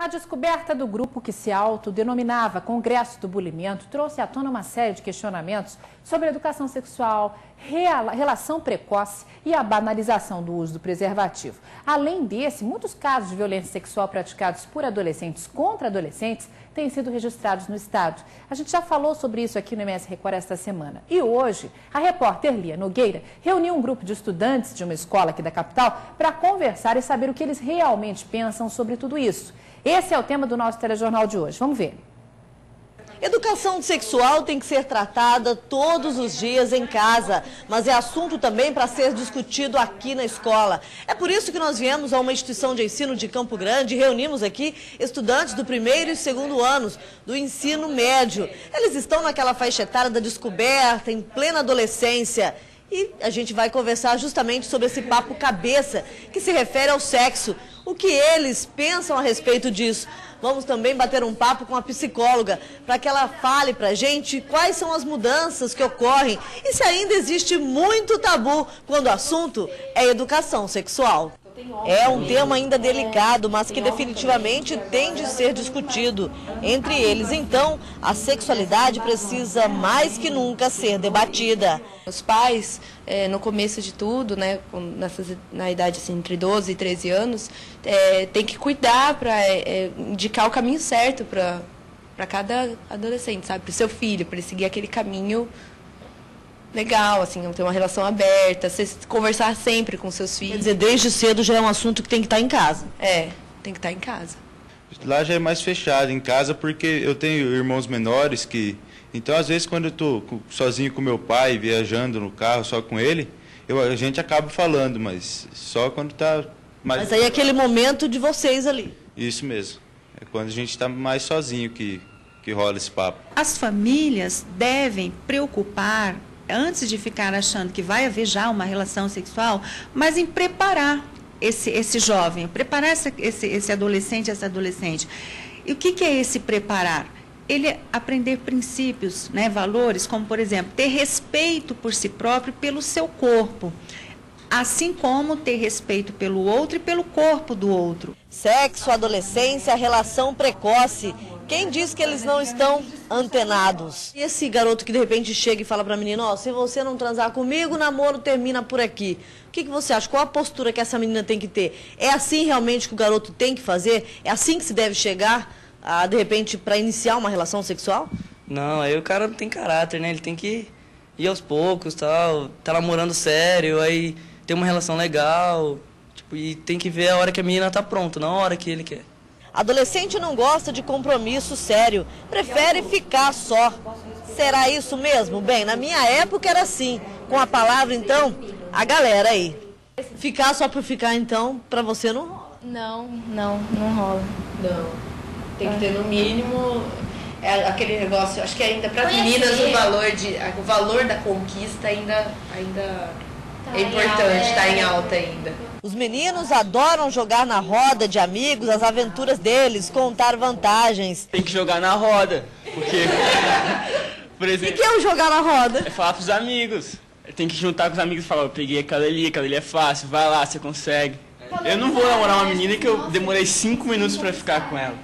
A descoberta do grupo que se autodenominava Congresso do Bulimento trouxe à tona uma série de questionamentos sobre educação sexual, relação precoce e a banalização do uso do preservativo. Além desse, muitos casos de violência sexual praticados por adolescentes contra adolescentes têm sido registrados no estado. A gente já falou sobre isso aqui no MS Record esta semana. E hoje, a repórter Lia Nogueira reuniu um grupo de estudantes de uma escola aqui da capital para conversar e saber o que eles realmente pensam sobre tudo isso. Esse é o tema do nosso telejornal de hoje. Vamos ver. Educação sexual tem que ser tratada todos os dias em casa, mas é assunto também para ser discutido aqui na escola. É por isso que nós viemos a uma instituição de ensino de Campo Grande e reunimos aqui estudantes do primeiro e segundo anos do ensino médio. Eles estão naquela faixa etária da descoberta, em plena adolescência. E a gente vai conversar justamente sobre esse papo cabeça que se refere ao sexo. O que eles pensam a respeito disso? Vamos também bater um papo com a psicóloga para que ela fale para a gente quais são as mudanças que ocorrem e se ainda existe muito tabu quando o assunto é educação sexual. É um tema ainda delicado, mas que definitivamente tem de ser discutido. Entre eles, então, a sexualidade precisa mais que nunca ser debatida. Os pais, no começo de tudo, né, na idade assim, entre 12 e 13 anos, tem que cuidar para indicar o caminho certo para cada adolescente, sabe? Para o seu filho, para ele seguir aquele caminho legal, assim, ter uma relação aberta, você conversar sempre com seus filhos. Quer dizer, desde cedo já é um assunto que tem que estar em casa. Tem que estar em casa. Lá já é mais fechado em casa porque eu tenho irmãos menores que... Então, às vezes, quando eu estou sozinho com meu pai, viajando no carro só com ele, a gente acaba falando, mas só quando está mais... Mas aí é aquele momento de vocês ali. Isso mesmo. É quando a gente está mais sozinho que rola esse papo. As famílias devem preocupar, antes de ficar achando que vai haver já uma relação sexual, mas em preparar esse jovem, preparar esse adolescente, essa adolescente. E o que é esse preparar? Ele aprender princípios, né, valores, como, por exemplo, ter respeito por si próprio e pelo seu corpo, assim como ter respeito pelo outro e pelo corpo do outro. Sexo, adolescência, relação precoce. Quem diz que eles não estão antenados? E esse garoto que de repente chega e fala para a menina, ó, se você não transar comigo, o namoro termina por aqui. O que você acha? Qual a postura que essa menina tem que ter? É assim realmente que o garoto tem que fazer? É assim que se deve chegar, de repente, para iniciar uma relação sexual? Não, aí o cara não tem caráter, né? Ele tem que ir aos poucos, tal, tá namorando sério, aí ter uma relação legal, tipo, e tem que ver a hora que a menina tá pronta, não a hora que ele quer. Adolescente não gosta de compromisso sério, prefere ficar só. Será isso mesmo? Bem, na minha época era assim. Com a palavra, então, a galera aí. Ficar só por ficar, então, pra você não rola? Não rola. Não. Tem que ter no mínimo aquele negócio, acho que ainda para as meninas o valor da conquista ainda é importante, está em alta ainda. Os meninos adoram jogar na roda de amigos as aventuras deles, contar vantagens. Tem que jogar na roda, porque, por exemplo... O que é o jogar na roda? É falar pros amigos. Tem que juntar com os amigos e falar, eu peguei aquela ali é fácil, vai lá, você consegue. Eu não vou namorar uma menina que eu demorei 5 minutos para ficar com ela.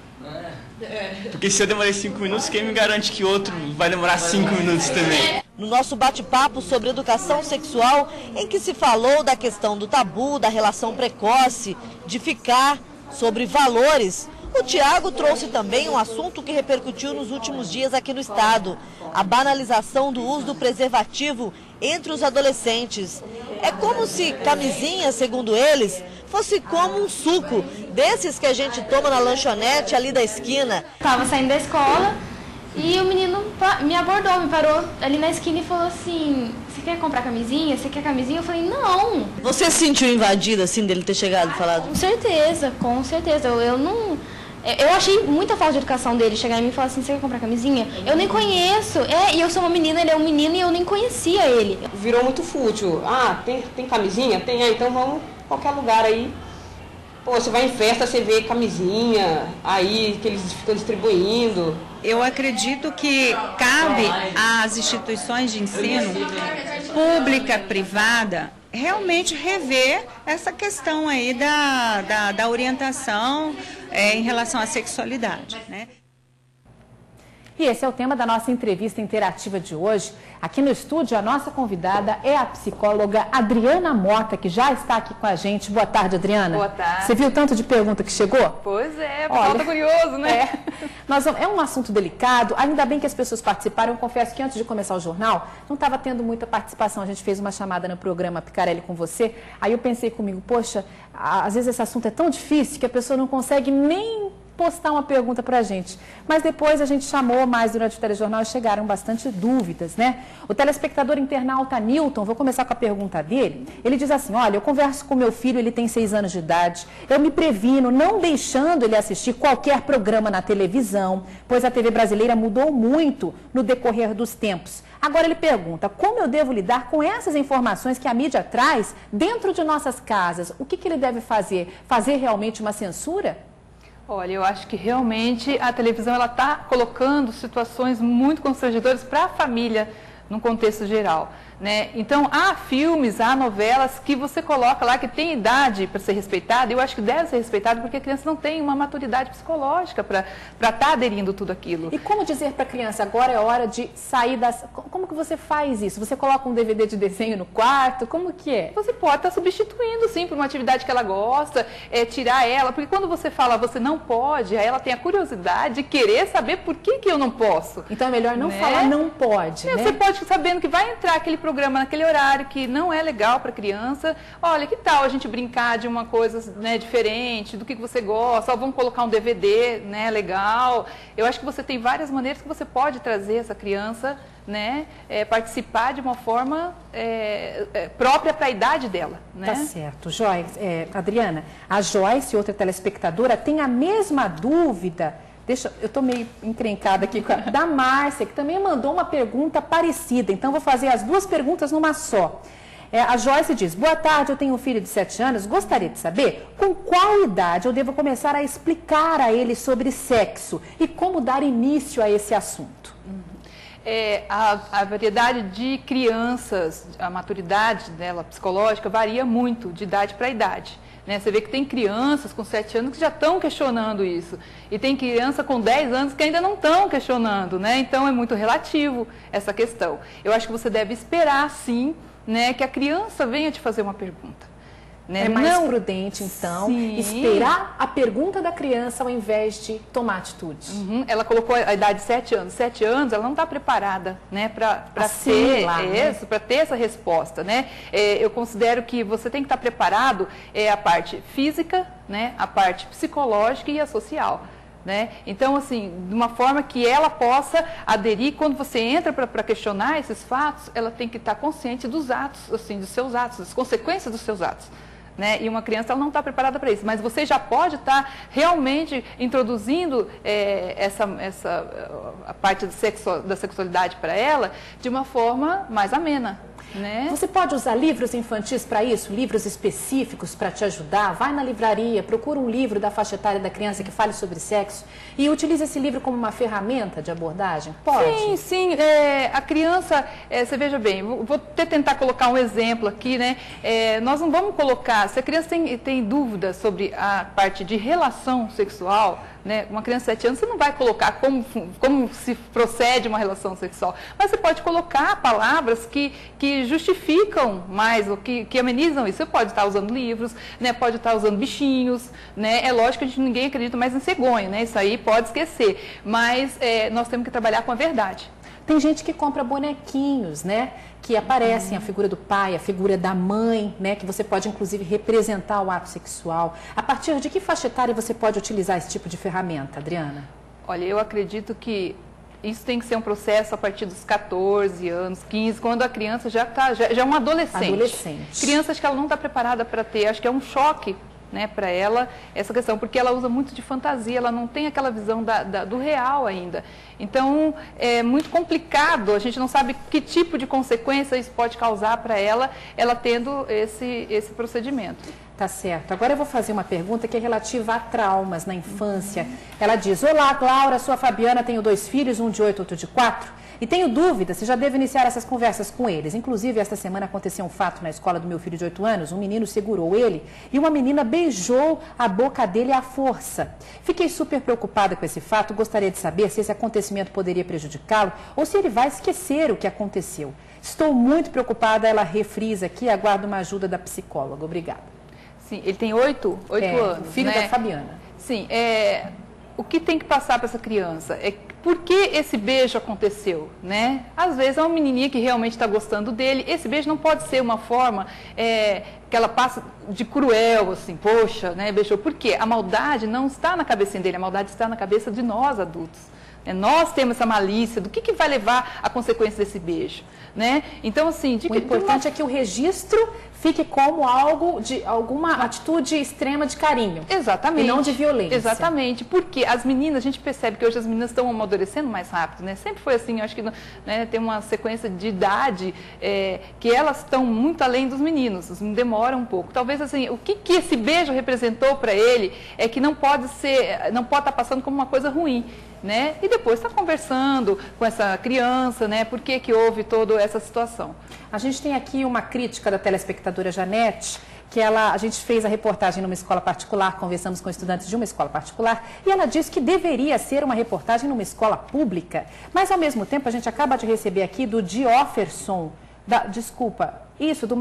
Porque se eu demorei 5 minutos, quem me garante que outro vai demorar 5 minutos também? No nosso bate-papo sobre educação sexual, em que se falou da questão do tabu, da relação precoce, de ficar, sobre valores, o Tiago trouxe também um assunto que repercutiu nos últimos dias aqui no estado, a banalização do uso do preservativo entre os adolescentes. É como se camisinha, segundo eles, fosse como um suco, desses que a gente toma na lanchonete ali da esquina. Estava saindo da escola e o menino me abordou, me parou ali na esquina e falou assim, você quer comprar camisinha? Você quer camisinha? Eu falei, não. Você se sentiu invadida, assim, dele ter chegado e falado? Com certeza, com certeza. Eu achei muita falta de educação dele chegar em mim e falar assim, você quer comprar camisinha? Eu nem conheço. E eu sou uma menina, ele é um menino e eu nem conhecia ele. Virou muito fútil. Ah, tem camisinha? Tem, então vamos qualquer lugar aí. Pô, você vai em festa, você vê camisinha, aí que eles ficam distribuindo. Eu acredito que cabe às instituições de ensino, pública, privada, realmente rever essa questão aí da orientação em relação à sexualidade, né? E esse é o tema da nossa entrevista interativa de hoje. Aqui no estúdio, a nossa convidada é a psicóloga Adriana Mota, que já está aqui com a gente. Boa tarde, Adriana. Boa tarde. Você viu o tanto de pergunta que chegou? Pois é, o pessoal tá curioso, né? É um assunto delicado, ainda bem que as pessoas participaram. Eu confesso que antes de começar o jornal, não estava tendo muita participação. A gente fez uma chamada no programa Picarelli com você. Aí eu pensei comigo, poxa, às vezes esse assunto é tão difícil que a pessoa não consegue nem postar uma pergunta para a gente. Mas depois a gente chamou mais durante o telejornal e chegaram bastante dúvidas, né? O telespectador internauta Newton, vou começar com a pergunta dele. Ele diz assim, olha, eu converso com meu filho, ele tem 6 anos de idade, eu me previno não deixando ele assistir qualquer programa na televisão, pois a TV brasileira mudou muito no decorrer dos tempos. Agora ele pergunta, como eu devo lidar com essas informações que a mídia traz dentro de nossas casas? O que ele deve fazer? Fazer realmente uma censura? Olha, eu acho que realmente a televisão ela está colocando situações muito constrangedoras para a família, num contexto geral, né? Então, há filmes, há novelas que você coloca lá que tem idade para ser respeitada, e eu acho que deve ser respeitado porque a criança não tem uma maturidade psicológica para estar aderindo tudo aquilo. E como dizer para a criança, agora é hora de sair das... Como que você faz isso? Você coloca um DVD de desenho no quarto? Como que é? Você pode estar substituindo, sim, por uma atividade que ela gosta, tirar ela, porque quando você fala você não pode, aí ela tem a curiosidade de querer saber por que eu não posso. Então é melhor não falar não pode, né? Você pode sabendo que vai entrar aquele programa naquele horário que não é legal para a criança. Olha, que tal a gente brincar de uma coisa, né, diferente, do que você gosta, vamos colocar um DVD, né, legal. Eu acho que você tem várias maneiras que você pode trazer essa criança, né, participar de uma forma própria para a idade dela. Né? Tá certo. Joyce, Adriana, a Joyce, outra telespectadora, tem a mesma dúvida. Eu estou meio encrencada aqui com da Márcia, que também mandou uma pergunta parecida. Então, vou fazer as duas perguntas numa só. A Joyce diz, boa tarde, eu tenho um filho de 7 anos, gostaria de saber com qual idade eu devo começar a explicar a ele sobre sexo e como dar início a esse assunto. A variedade de crianças, a maturidade dela psicológica varia muito de idade para idade. Você vê que tem crianças com 7 anos que já estão questionando isso. E tem criança com 10 anos que ainda não estão questionando, né? Então é muito relativo essa questão. Eu acho que você deve esperar, sim, né, que a criança venha te fazer uma pergunta. Né? É mais prudente, então, esperar a pergunta da criança ao invés de tomar atitude. Ela colocou a idade de 7 anos. 7 anos, ela não está preparada, né, para ter essa resposta. Né? Eu considero que você tem que estar preparado a parte física, né, a parte psicológica e a social. Né? Então, assim, de uma forma que ela possa aderir, quando você entra para questionar esses fatos, ela tem que estar consciente dos atos, assim, dos seus atos, das consequências dos seus atos. Né? E uma criança ela não está preparada para isso, mas você já pode estar realmente introduzindo a parte da sexualidade para ela de uma forma mais amena. Né? Você pode usar livros infantis para isso? Livros específicos para te ajudar? Vai na livraria, procura um livro da faixa etária da criança que fale sobre sexo e utilize esse livro como uma ferramenta de abordagem? Pode? Sim, sim. A criança, você veja bem, vou até tentar colocar um exemplo aqui, né? Nós não vamos colocar, se a criança tem dúvida sobre a parte de relação sexual, né? Uma criança de 7 anos, você não vai colocar como se procede uma relação sexual, mas você pode colocar palavras que justificam mais, ou que amenizam isso. Você pode estar usando livros, né? Pode estar usando bichinhos, né? É lógico que ninguém acredita mais em cegonha, né? Isso aí pode esquecer, mas nós temos que trabalhar com a verdade. Tem gente que compra bonequinhos, né? Que aparecem a figura do pai, a figura da mãe, né? Que você pode, inclusive, representar o ato sexual. A partir de que faixa etária você pode utilizar esse tipo de ferramenta, Adriana? Olha, eu acredito que isso tem que ser um processo a partir dos 14 anos, 15, quando a criança já é uma adolescente. Criança, acho que ela não está preparada para ter, acho que é um choque, né, para ela essa questão, porque ela usa muito de fantasia, ela não tem aquela visão do real ainda. Então, é muito complicado, a gente não sabe que tipo de consequência isso pode causar para ela tendo esse procedimento. Tá certo. Agora eu vou fazer uma pergunta que é relativa a traumas na infância. Ela diz, olá, Laura, sou a Fabiana, tenho 2 filhos, um de 8, outro de 4. E tenho dúvida se já devo iniciar essas conversas com eles. Inclusive, esta semana aconteceu um fato na escola do meu filho de 8 anos. Um menino segurou ele e uma menina beijou a boca dele à força. Fiquei super preocupada com esse fato. Gostaria de saber se esse acontecimento poderia prejudicá-lo ou se ele vai esquecer o que aconteceu. Estou muito preocupada, ela refrisa aqui, aguardo uma ajuda da psicóloga. Obrigada. Sim, ele tem 8 anos, filho da Fabiana. Sim, o que tem que passar para essa criança é por que esse beijo aconteceu, né? Às vezes é uma menininha que realmente está gostando dele, esse beijo não pode ser uma forma que ela passa de cruel, assim, poxa, né, beijou. Por quê? A maldade não está na cabecinha dele, a maldade está na cabeça de nós adultos. Nós temos essa malícia do que vai levar a consequência desse beijo, né? Então, assim... O importante é que o registro fique como algo de alguma atitude extrema de carinho. Exatamente. E não de violência. Exatamente. Porque as meninas, a gente percebe que hoje as meninas estão amadurecendo mais rápido, né? Sempre foi assim, eu acho que, né, tem uma sequência de idade que elas estão muito além dos meninos, os meninos demoram um pouco. Talvez, assim, o que esse beijo representou para ele é que não pode estar passando como uma coisa ruim, né? E depois está conversando com essa criança, né? Por que houve toda essa situação? A gente tem aqui uma crítica da telespectadora Janete, que a gente fez a reportagem numa escola particular, conversamos com estudantes de uma escola particular, e ela disse que deveria ser uma reportagem numa escola pública, mas ao mesmo tempo a gente acaba de receber aqui do Dióferson,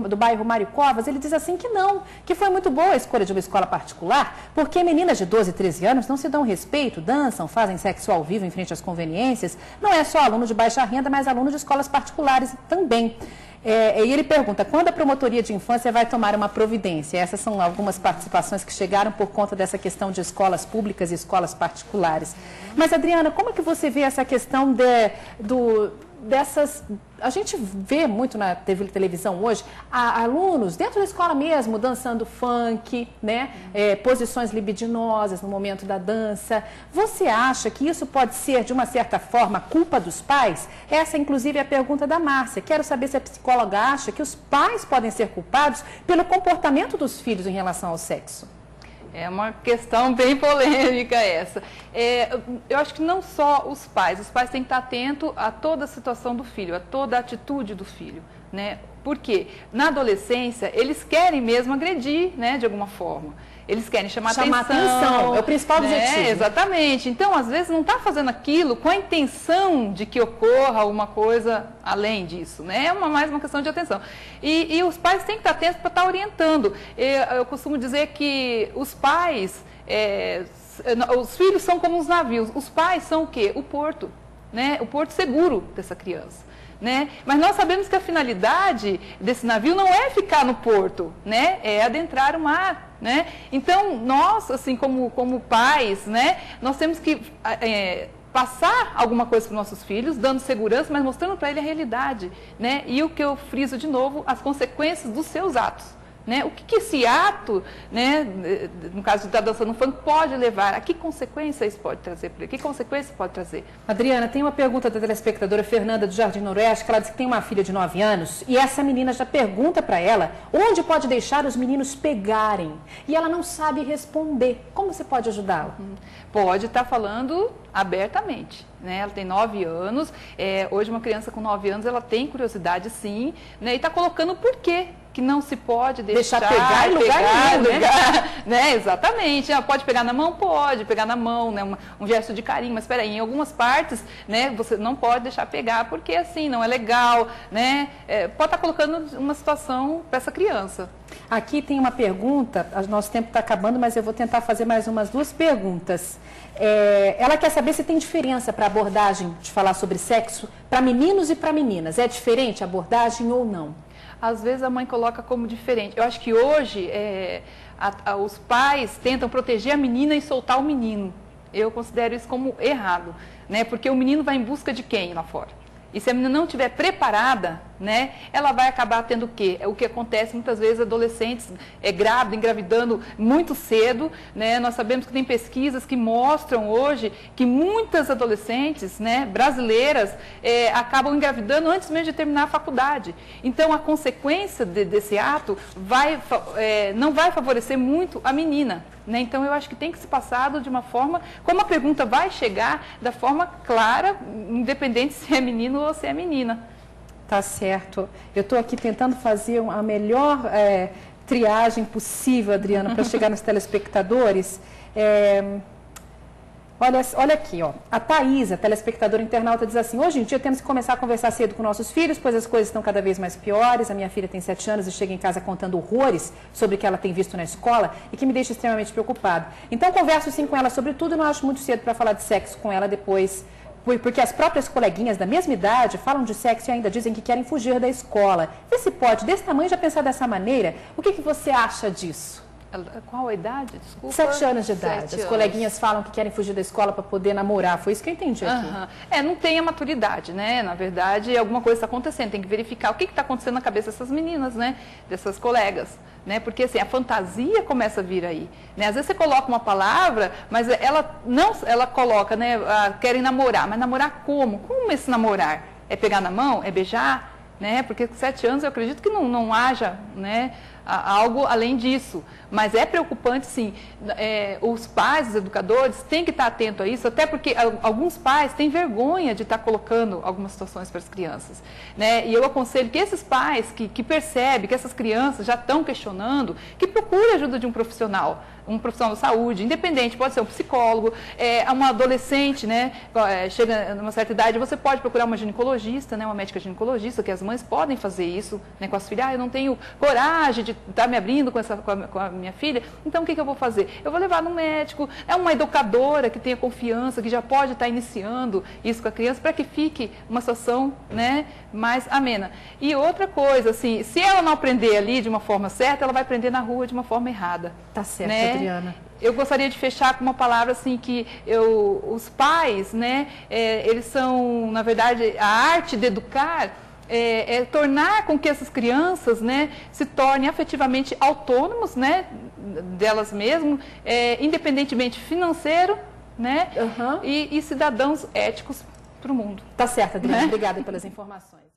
do bairro Mário Covas, ele diz assim que não, que foi muito boa a escolha de uma escola particular, porque meninas de 12, 13 anos não se dão respeito, dançam, fazem sexo ao vivo em frente às conveniências, não é só aluno de baixa renda, mas aluno de escolas particulares também. E ele pergunta, quando a promotoria de infância vai tomar uma providência? Essas são algumas participações que chegaram por conta dessa questão de escolas públicas e escolas particulares. Mas, Adriana, como é que você vê essa questão dessas... A gente vê muito na televisão hoje alunos dentro da escola mesmo dançando funk, né? Posições libidinosas no momento da dança. Você acha que isso pode ser, de uma certa forma, culpa dos pais? Essa, inclusive, é a pergunta da Márcia. Quero saber se a psicóloga acha que os pais podem ser culpados pelo comportamento dos filhos em relação ao sexo. É uma questão bem polêmica essa. Eu acho que não só os pais têm que estar atentos a toda a situação do filho, a toda a atitude do filho, né? Porque na adolescência eles querem mesmo agredir, né, de alguma forma. Eles querem chamar atenção. É o principal objetivo. Exatamente. Então, às vezes, não está fazendo aquilo com a intenção de que ocorra alguma coisa além disso, né? É mais uma questão de atenção. E os pais têm que estar atentos para estar orientando. Eu costumo dizer que os pais, os filhos são como os navios. Os pais são o quê? O porto, né? O porto seguro dessa criança. Né? Mas nós sabemos que a finalidade desse navio não é ficar no porto, né? É adentrar o mar, né? Então, nós, assim, como pais, né? Nós temos que passar alguma coisa para os nossos filhos, dando segurança, mas mostrando para ele a realidade, né? E o que eu friso de novo, as consequências dos seus atos. Né? O que esse ato, né, no caso de estar dançando funk, pode levar? A que consequências pode trazer? Que consequências pode trazer? Adriana, tem uma pergunta da telespectadora Fernanda do Jardim Noroeste, que ela diz que tem uma filha de 9 anos, e essa menina já pergunta para ela onde pode deixar os meninos pegarem. E ela não sabe responder. Como você pode ajudá-la? Pode estar falando abertamente. Né? Ela tem 9 anos, hoje uma criança com 9 anos, ela tem curiosidade sim, né? E está colocando o porquê que não se pode deixar pegar em lugar nenhum, né? Exatamente. Pode pegar na mão? Pode pegar na mão, né? Um gesto de carinho, mas espera aí, em algumas partes, né, você não pode deixar pegar, porque assim, não é legal, né? Pode estar colocando uma situação para essa criança. Aqui tem uma pergunta, nosso tempo está acabando, mas eu vou tentar fazer mais umas 2 perguntas. Ela quer saber se tem diferença para a abordagem de falar sobre sexo para meninos e para meninas. É diferente a abordagem ou não? Às vezes a mãe coloca como diferente. Eu acho que hoje os pais tentam proteger a menina e soltar o menino. Eu considero isso como errado, né? Porque o menino vai em busca de quem lá fora? E se a menina não estiver preparada, né, ela vai acabar tendo o quê? O que acontece muitas vezes, adolescentes grávidas, engravidando muito cedo, né? Nós sabemos que tem pesquisas que mostram hoje que muitas adolescentes, né, brasileiras acabam engravidando antes mesmo de terminar a faculdade. Então, a consequência desse ato não vai favorecer muito a menina. Né? Então, eu acho que tem que ser passado de uma forma, como a pergunta vai chegar, da forma clara, independente se é menino ou se é menina. Tá certo. Eu estou aqui tentando fazer a melhor triagem possível, Adriana, para chegar nos telespectadores. Olha aqui, ó. A Thaisa, telespectadora internauta, diz assim: hoje em dia temos que começar a conversar cedo com nossos filhos, pois as coisas estão cada vez mais piores. A minha filha tem 7 anos e chega em casa contando horrores sobre o que ela tem visto na escola e que me deixa extremamente preocupada. Então, converso sim com ela sobre tudo e não acho muito cedo para falar de sexo com ela depois, porque as próprias coleguinhas da mesma idade falam de sexo e ainda dizem que querem fugir da escola. Vê se pode, desse tamanho, já pensar dessa maneira. O que você acha disso? Qual a idade? Desculpa. 7 anos de idade. As coleguinhas falam que querem fugir da escola para poder namorar. Foi isso que eu entendi aqui. Não tem a maturidade, né? Na verdade, alguma coisa está acontecendo. Tem que verificar o que está acontecendo na cabeça dessas meninas, né? Dessas colegas. Né? Porque assim, a fantasia começa a vir aí. Né? Às vezes você coloca uma palavra, mas ela coloca, né? Querem namorar. Mas namorar como? Como esse namorar? É pegar na mão? É beijar? Né? Porque com 7 anos eu acredito que não haja, né, algo além disso. Mas é preocupante, sim. Os pais, os educadores, têm que estar atentos a isso, até porque alguns pais têm vergonha de estar colocando algumas situações para as crianças. Né? E eu aconselho que esses pais que percebem que essas crianças já estão questionando, que procurem a ajuda de um profissional da saúde, independente, pode ser um psicólogo, uma adolescente, né, chega numa certa idade, você pode procurar uma ginecologista, né, uma médica ginecologista, que as mães podem fazer isso, né, com as filhas. Eu não tenho coragem de estar me abrindo com a minha filha, então o que eu vou fazer? Eu vou levar no médico, uma educadora que tenha confiança, que já pode estar iniciando isso com a criança, para que fique uma situação, né, mais amena. E outra coisa, assim, se ela não aprender ali de uma forma certa, ela vai aprender na rua de uma forma errada. Tá certo, né? Adriana. Eu gostaria de fechar com uma palavra assim que os pais, né, eles são, na verdade, a arte de educar tornar com que essas crianças, né, se tornem afetivamente autônomos, né, delas mesmas, independentemente financeiro, né, e cidadãos éticos para o mundo. Tá certo, Adriana. Né? Obrigada pelas informações.